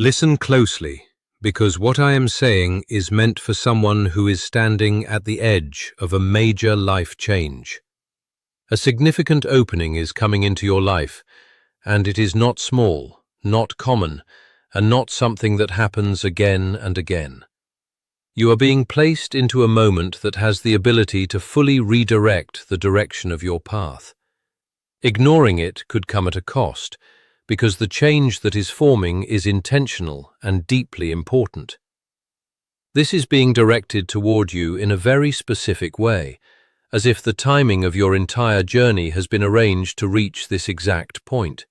Listen closely, because what I am saying is meant for someone who is standing at the edge of a major life change. A significant opening is coming into your life, and it is not small, not common, and not something that happens again and again. You are being placed into a moment that has the ability to fully redirect the direction of your path. Ignoring it could come at a cost, because the change that is forming is intentional and deeply important. This is being directed toward you in a very specific way, as if the timing of your entire journey has been arranged to reach this exact point.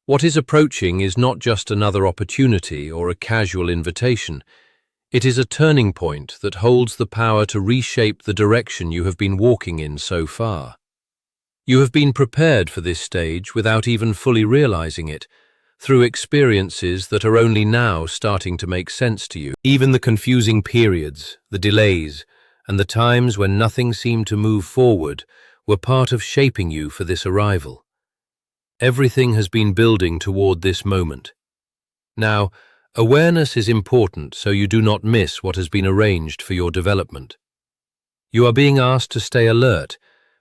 What is approaching is not just another opportunity or a casual invitation. It is a turning point that holds the power to reshape the direction you have been walking in so far. You have been prepared for this stage without even fully realizing it, through experiences that are only now starting to make sense to you. Even the confusing periods, the delays, and the times when nothing seemed to move forward were part of shaping you for this arrival. Everything has been building toward this moment. Now, awareness is important so you do not miss what has been arranged for your development. You are being asked to stay alert,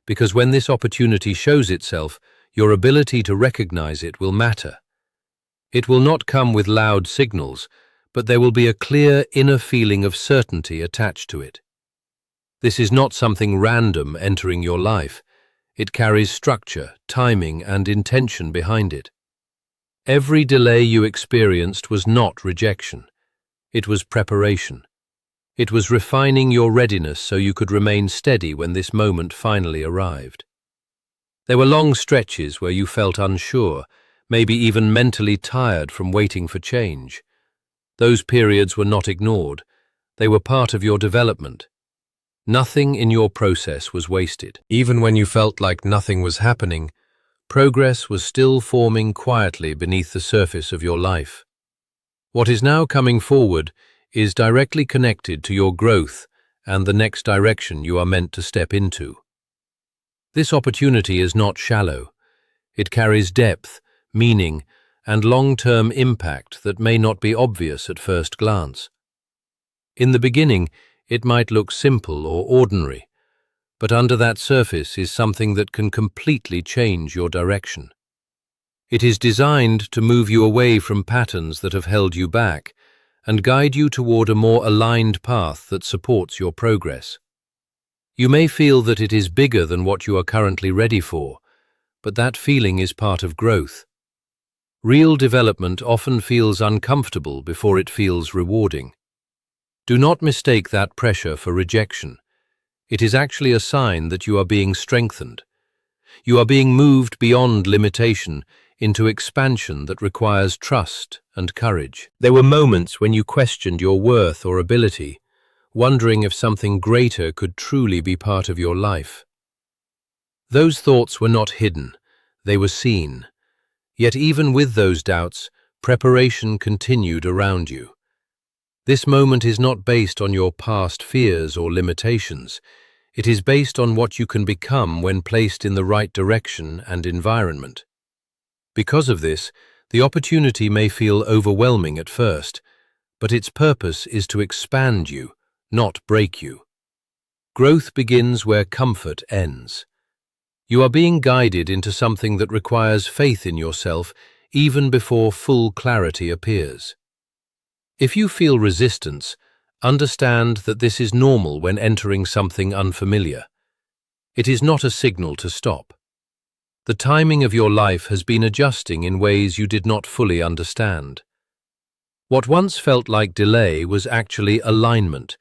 because when this opportunity shows itself, your ability to recognize it will matter. It will not come with loud signals, but there will be a clear inner feeling of certainty attached to it. This is not something random entering your life. It carries structure, timing, and intention behind it. Every delay you experienced was not rejection. It was preparation. It was refining your readiness so you could remain steady when this moment finally arrived. There were long stretches where you felt unsure, maybe even mentally tired from waiting for change. Those periods were not ignored. They were part of your development. Nothing in your process was wasted. Even when you felt like nothing was happening, progress was still forming quietly beneath the surface of your life. What is now coming forward is directly connected to your growth and the next direction you are meant to step into. This opportunity is not shallow. It carries depth, meaning, and long-term impact that may not be obvious at first glance. In the beginning, it might look simple or ordinary, but under that surface is something that can completely change your direction. It is designed to move you away from patterns that have held you back and guide you toward a more aligned path that supports your progress. You may feel that it is bigger than what you are currently ready for, but that feeling is part of growth. Real development often feels uncomfortable before it feels rewarding. Do not mistake that pressure for rejection. It is actually a sign that you are being strengthened. You are being moved beyond limitation into expansion that requires trust and courage. There were moments when you questioned your worth or ability, wondering if something greater could truly be part of your life. Those thoughts were not hidden, they were seen. Yet even with those doubts, preparation continued around you. This moment is not based on your past fears or limitations. It is based on what you can become when placed in the right direction and environment. Because of this, the opportunity may feel overwhelming at first, but its purpose is to expand you, not break you. Growth begins where comfort ends. You are being guided into something that requires faith in yourself even before full clarity appears. If you feel resistance, understand that this is normal when entering something unfamiliar. It is not a signal to stop. The timing of your life has been adjusting in ways you did not fully understand. What once felt like delay was actually alignment,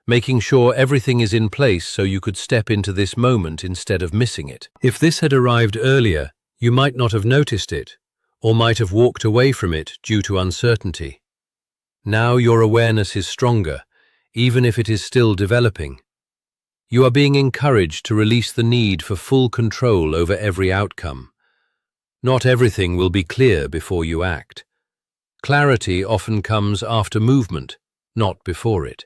making sure everything is in place so you could step into this moment instead of missing it. If this had arrived earlier, you might not have noticed it, or might have walked away from it due to uncertainty. Now your awareness is stronger, even if it is still developing. You are being encouraged to release the need for full control over every outcome. Not everything will be clear before you act. Clarity often comes after movement, not before it.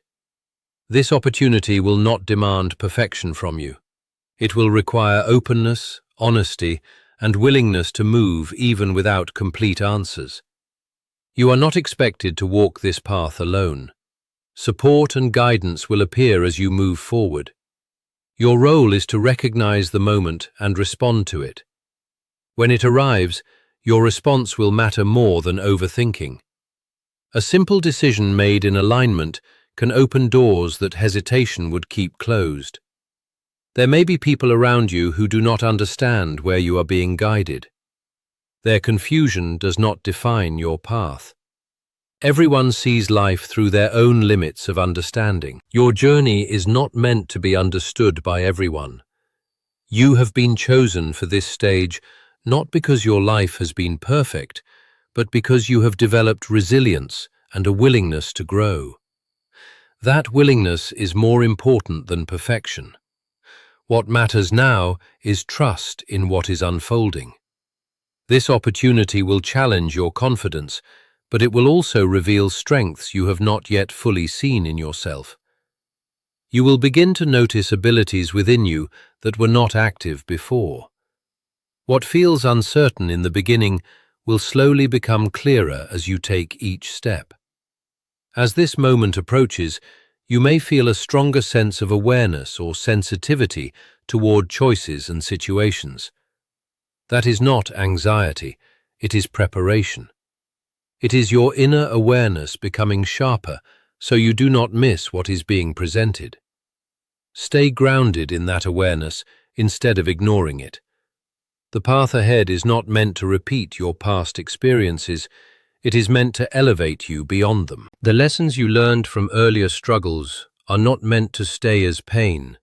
This opportunity will not demand perfection from you. It will require openness, honesty, and willingness to move even without complete answers. You are not expected to walk this path alone. Support and guidance will appear as you move forward. Your role is to recognize the moment and respond to it. When it arrives, your response will matter more than overthinking. A simple decision made in alignment can open doors that hesitation would keep closed. There may be people around you who do not understand where you are being guided. Their confusion does not define your path. Everyone sees life through their own limits of understanding. Your journey is not meant to be understood by everyone. You have been chosen for this stage not because your life has been perfect, but because you have developed resilience and a willingness to grow. That willingness is more important than perfection. What matters now is trust in what is unfolding. This opportunity will challenge your confidence, but it will also reveal strengths you have not yet fully seen in yourself. You will begin to notice abilities within you that were not active before. What feels uncertain in the beginning will slowly become clearer as you take each step. As this moment approaches, you may feel a stronger sense of awareness or sensitivity toward choices and situations. That is not anxiety, it is preparation. It is your inner awareness becoming sharper so you do not miss what is being presented. Stay grounded in that awareness instead of ignoring it. The path ahead is not meant to repeat your past experiences, it is meant to elevate you beyond them. The lessons you learned from earlier struggles are not meant to stay as pain,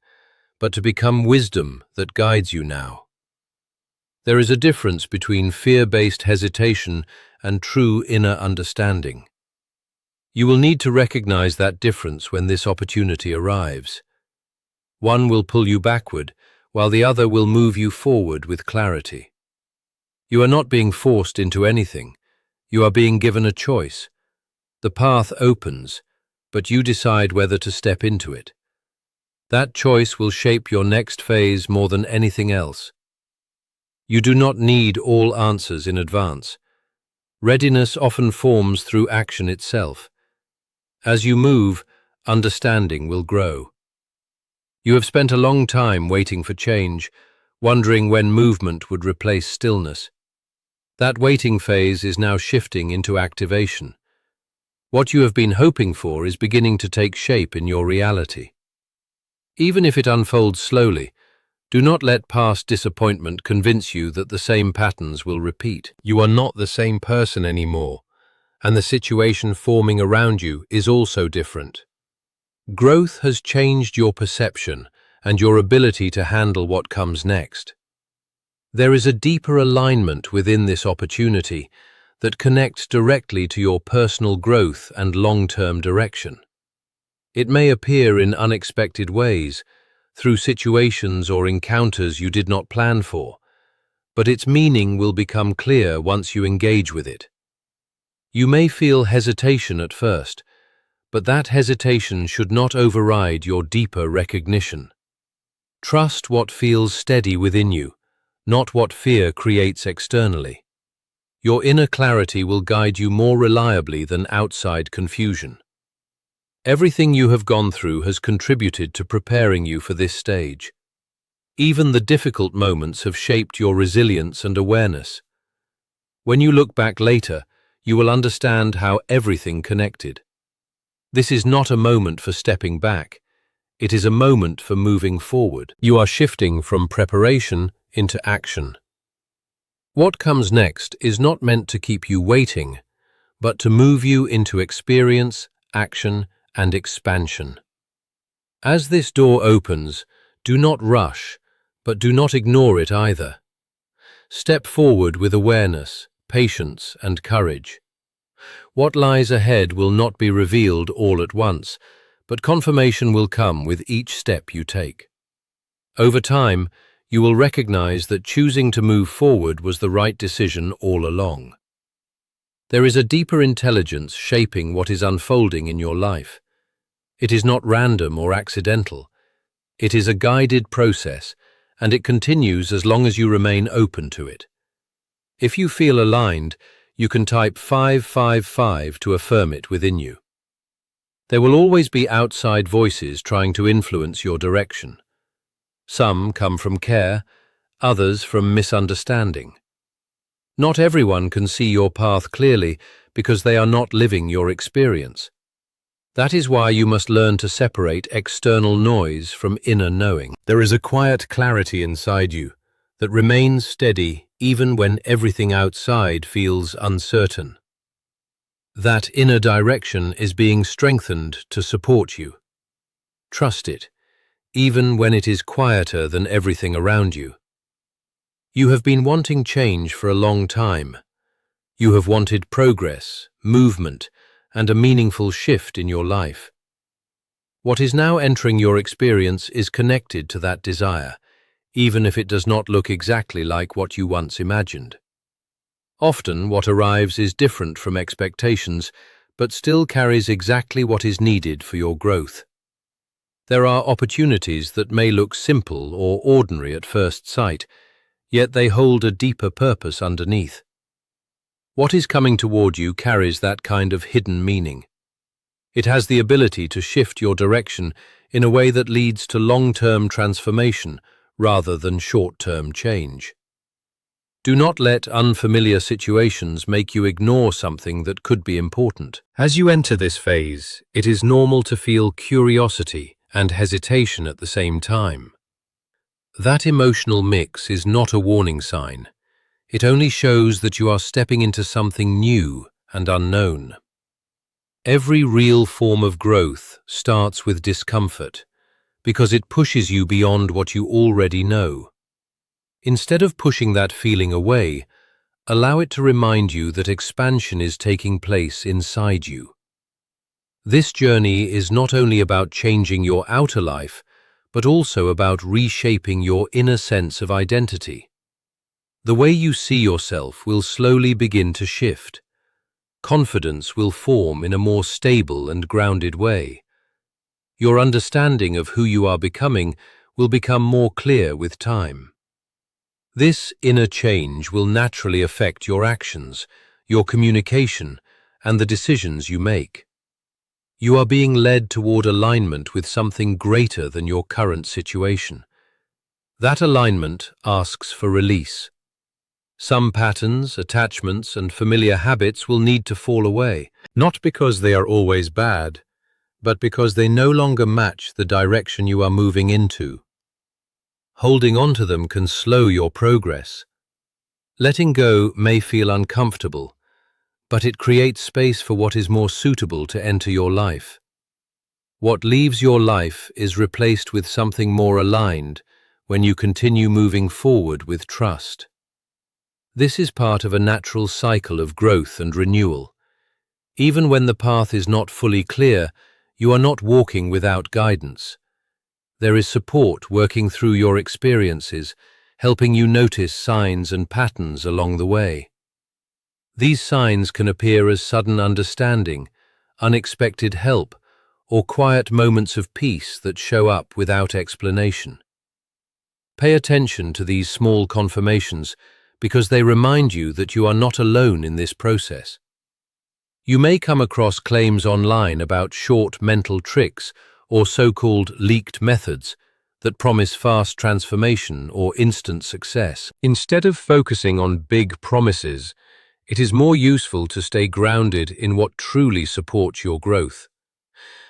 but to become wisdom that guides you now. There is a difference between fear-based hesitation and true inner understanding. You will need to recognize that difference when this opportunity arrives. One will pull you backward, while the other will move you forward with clarity. You are not being forced into anything. You are being given a choice. The path opens, but you decide whether to step into it. That choice will shape your next phase more than anything else. You do not need all answers in advance. Readiness often forms through action itself. As you move, understanding will grow. You have spent a long time waiting for change, wondering when movement would replace stillness. That waiting phase is now shifting into activation. What you have been hoping for is beginning to take shape in your reality. Even if it unfolds slowly, do not let past disappointment convince you that the same patterns will repeat. You are not the same person anymore, and the situation forming around you is also different. Growth has changed your perception and your ability to handle what comes next. There is a deeper alignment within this opportunity that connects directly to your personal growth and long-term direction. It may appear in unexpected ways, through situations or encounters you did not plan for, but its meaning will become clear once you engage with it. You may feel hesitation at first, but that hesitation should not override your deeper recognition. Trust what feels steady within you, not what fear creates externally. Your inner clarity will guide you more reliably than outside confusion. Everything you have gone through has contributed to preparing you for this stage. Even the difficult moments have shaped your resilience and awareness. When you look back later, you will understand how everything connected. This is not a moment for stepping back. It is a moment for moving forward. You are shifting from preparation into action. What comes next is not meant to keep you waiting, but to move you into experience, action, and expansion. As this door opens, do not rush, but do not ignore it either. Step forward with awareness, patience, and courage. What lies ahead will not be revealed all at once, but confirmation will come with each step you take. Over time, you will recognize that choosing to move forward was the right decision all along. There is a deeper intelligence shaping what is unfolding in your life. It is not random or accidental. It is a guided process, and it continues as long as you remain open to it. If you feel aligned, You can type 555 to affirm it within you. There will always be outside voices trying to influence your direction. Some come from care, others from misunderstanding. Not everyone can see your path clearly because they are not living your experience. That is why you must learn to separate external noise from inner knowing. There is a quiet clarity inside you that remains steady even when everything outside feels uncertain. That inner direction is being strengthened to support you. Trust it, even when it is quieter than everything around you. You have been wanting change for a long time. You have wanted progress, movement, and a meaningful shift in your life. What is now entering your experience is connected to that desire, even if it does not look exactly like what you once imagined. Often what arrives is different from expectations, but still carries exactly what is needed for your growth. There are opportunities that may look simple or ordinary at first sight, yet they hold a deeper purpose underneath. What is coming toward you carries that kind of hidden meaning. It has the ability to shift your direction in a way that leads to long-term transformation rather than short-term change. Do not let unfamiliar situations make you ignore something that could be important. As you enter this phase, it is normal to feel curiosity and hesitation at the same time. That emotional mix is not a warning sign. It only shows that you are stepping into something new and unknown. Every real form of growth starts with discomfort, because it pushes you beyond what you already know. Instead of pushing that feeling away, allow it to remind you that expansion is taking place inside you. This journey is not only about changing your outer life, but also about reshaping your inner sense of identity. The way you see yourself will slowly begin to shift. Confidence will form in a more stable and grounded way. Your understanding of who you are becoming will become more clear with time. This inner change will naturally affect your actions, your communication, and the decisions you make. You are being led toward alignment with something greater than your current situation. That alignment asks for release. Some patterns, attachments, and familiar habits will need to fall away, not because they are always bad, but because they no longer match the direction you are moving into. Holding on to them can slow your progress. Letting go may feel uncomfortable, but it creates space for what is more suitable to enter your life. What leaves your life is replaced with something more aligned when you continue moving forward with trust. This is part of a natural cycle of growth and renewal. Even when the path is not fully clear, you are not walking without guidance. There is support working through your experiences, helping you notice signs and patterns along the way. These signs can appear as sudden understanding, unexpected help, or quiet moments of peace that show up without explanation. Pay attention to these small confirmations because they remind you that you are not alone in this process. You may come across claims online about short mental tricks or so-called leaked methods that promise fast transformation or instant success. Instead of focusing on big promises, it is more useful to stay grounded in what truly supports your growth.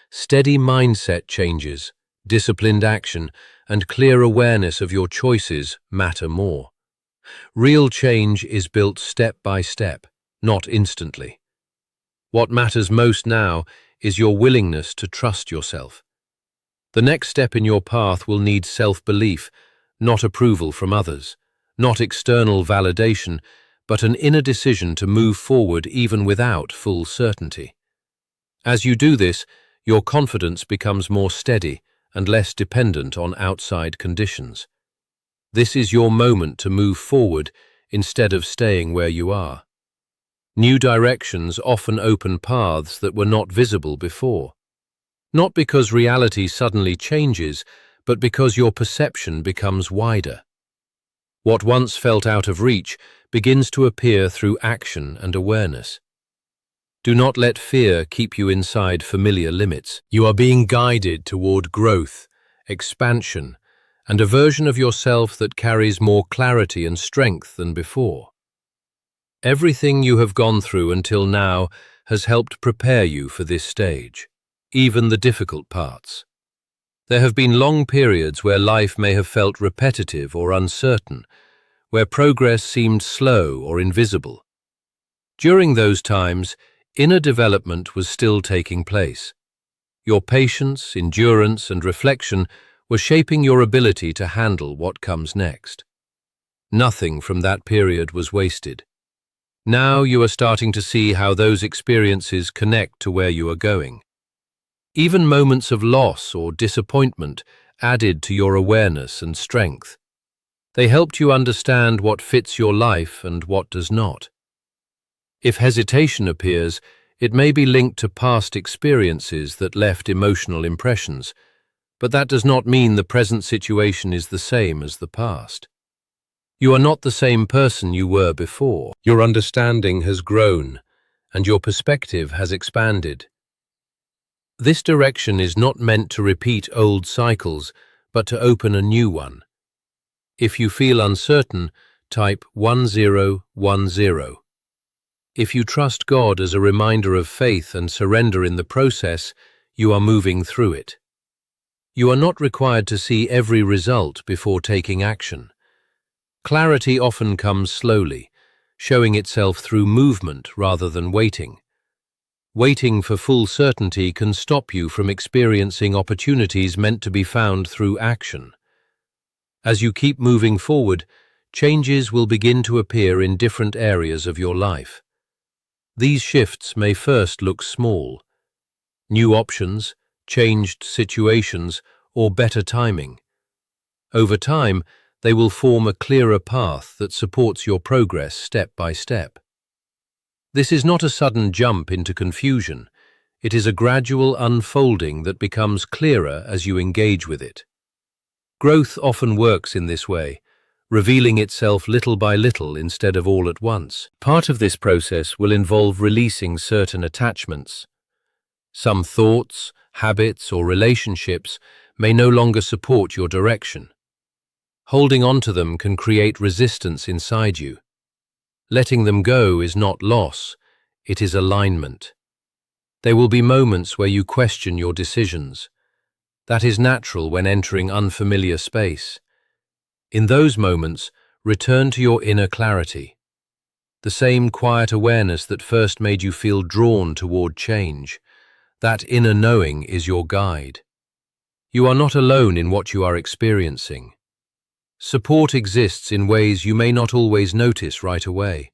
Steady mindset changes, disciplined action, and clear awareness of your choices matter more. Real change is built step by step, not instantly. What matters most now is your willingness to trust yourself. The next step in your path will need self-belief, not approval from others, not external validation, but an inner decision to move forward even without full certainty. As you do this, your confidence becomes more steady and less dependent on outside conditions. This is your moment to move forward instead of staying where you are. New directions often open paths that were not visible before. Not because reality suddenly changes, but because your perception becomes wider. What once felt out of reach begins to appear through action and awareness. Do not let fear keep you inside familiar limits. You are being guided toward growth, expansion, and a version of yourself that carries more clarity and strength than before. Everything you have gone through until now has helped prepare you for this stage, even the difficult parts. There have been long periods where life may have felt repetitive or uncertain, where progress seemed slow or invisible. During those times, inner development was still taking place. Your patience, endurance, and reflection were shaping your ability to handle what comes next. Nothing from that period was wasted. Now you are starting to see how those experiences connect to where you are going. Even moments of loss or disappointment added to your awareness and strength. They helped you understand what fits your life and what does not. If hesitation appears, it may be linked to past experiences that left emotional impressions, but that does not mean the present situation is the same as the past. You are not the same person you were before. Your understanding has grown, and your perspective has expanded. This direction is not meant to repeat old cycles, but to open a new one. If you feel uncertain, type 1010. If you trust God as a reminder of faith and surrender in the process, you are moving through it. You are not required to see every result before taking action. Clarity often comes slowly, showing itself through movement rather than waiting. Waiting for full certainty can stop you from experiencing opportunities meant to be found through action. As you keep moving forward, changes will begin to appear in different areas of your life. These shifts may first look small. New options, changed situations, or better timing. Over time, they will form a clearer path that supports your progress step by step. This is not a sudden jump into confusion. It is a gradual unfolding that becomes clearer as you engage with it. Growth often works in this way, revealing itself little by little instead of all at once. Part of this process will involve releasing certain attachments. Some thoughts, habits, or relationships may no longer support your direction. Holding on to them can create resistance inside you. Letting them go is not loss, it is alignment. There will be moments where you question your decisions. That is natural when entering unfamiliar space. In those moments, return to your inner clarity. The same quiet awareness that first made you feel drawn toward change. That inner knowing is your guide. You are not alone in what you are experiencing. Support exists in ways you may not always notice right away.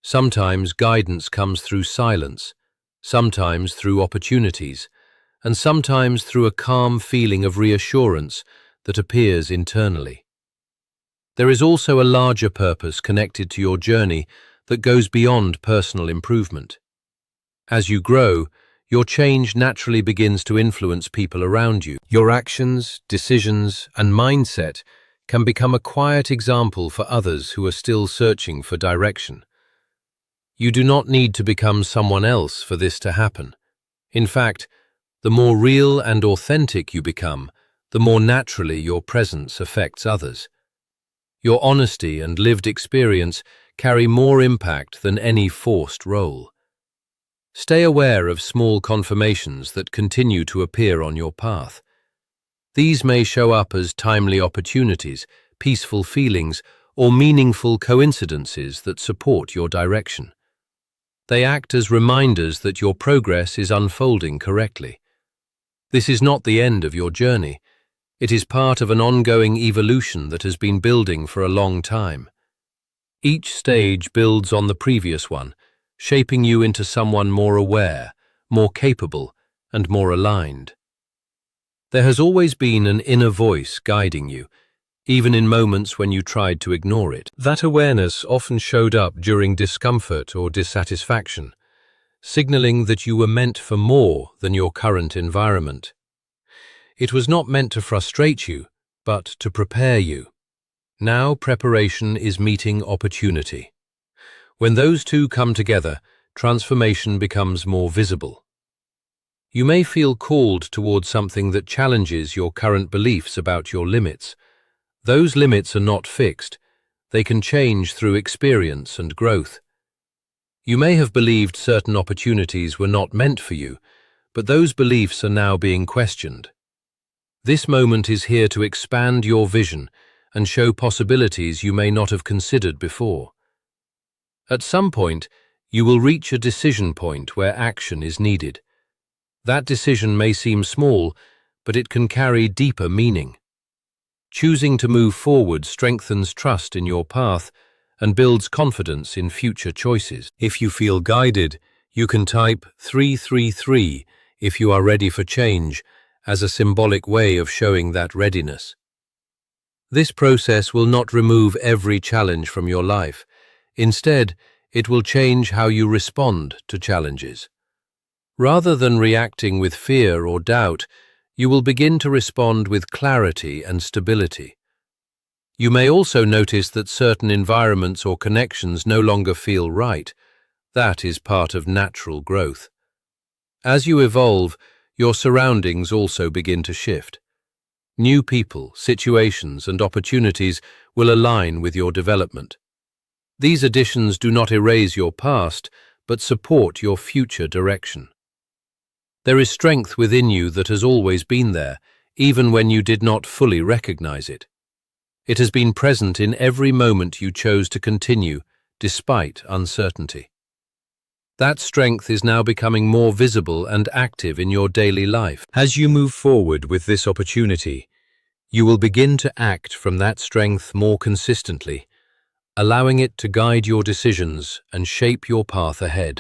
Sometimes guidance comes through silence, sometimes through opportunities, and sometimes through a calm feeling of reassurance that appears internally. There is also a larger purpose connected to your journey that goes beyond personal improvement. As you grow, your change naturally begins to influence people around you. Your actions, decisions, and mindset can become a quiet example for others who are still searching for direction. You do not need to become someone else for this to happen. In fact, the more real and authentic you become, the more naturally your presence affects others. Your honesty and lived experience carry more impact than any forced role. Stay aware of small confirmations that continue to appear on your path. These may show up as timely opportunities, peaceful feelings, or meaningful coincidences that support your direction. They act as reminders that your progress is unfolding correctly. This is not the end of your journey. It is part of an ongoing evolution that has been building for a long time. Each stage builds on the previous one, shaping you into someone more aware, more capable, and more aligned. There has always been an inner voice guiding you, even in moments when you tried to ignore it. That awareness often showed up during discomfort or dissatisfaction, signaling that you were meant for more than your current environment. It was not meant to frustrate you, but to prepare you. Now preparation is meeting opportunity. When those two come together, transformation becomes more visible. You may feel called towards something that challenges your current beliefs about your limits. Those limits are not fixed. They can change through experience and growth. You may have believed certain opportunities were not meant for you, but those beliefs are now being questioned. This moment is here to expand your vision and show possibilities you may not have considered before. At some point, you will reach a decision point where action is needed. That decision may seem small, but it can carry deeper meaning. Choosing to move forward strengthens trust in your path and builds confidence in future choices. If you feel guided, you can type 333 if you are ready for change, as a symbolic way of showing that readiness. This process will not remove every challenge from your life. Instead, it will change how you respond to challenges. Rather than reacting with fear or doubt, you will begin to respond with clarity and stability. You may also notice that certain environments or connections no longer feel right. That is part of natural growth. As you evolve, your surroundings also begin to shift. New people, situations, and opportunities will align with your development. These additions do not erase your past, but support your future direction. There is strength within you that has always been there, even when you did not fully recognize it. It has been present in every moment you chose to continue, despite uncertainty. That strength is now becoming more visible and active in your daily life. As you move forward with this opportunity, you will begin to act from that strength more consistently, allowing it to guide your decisions and shape your path ahead.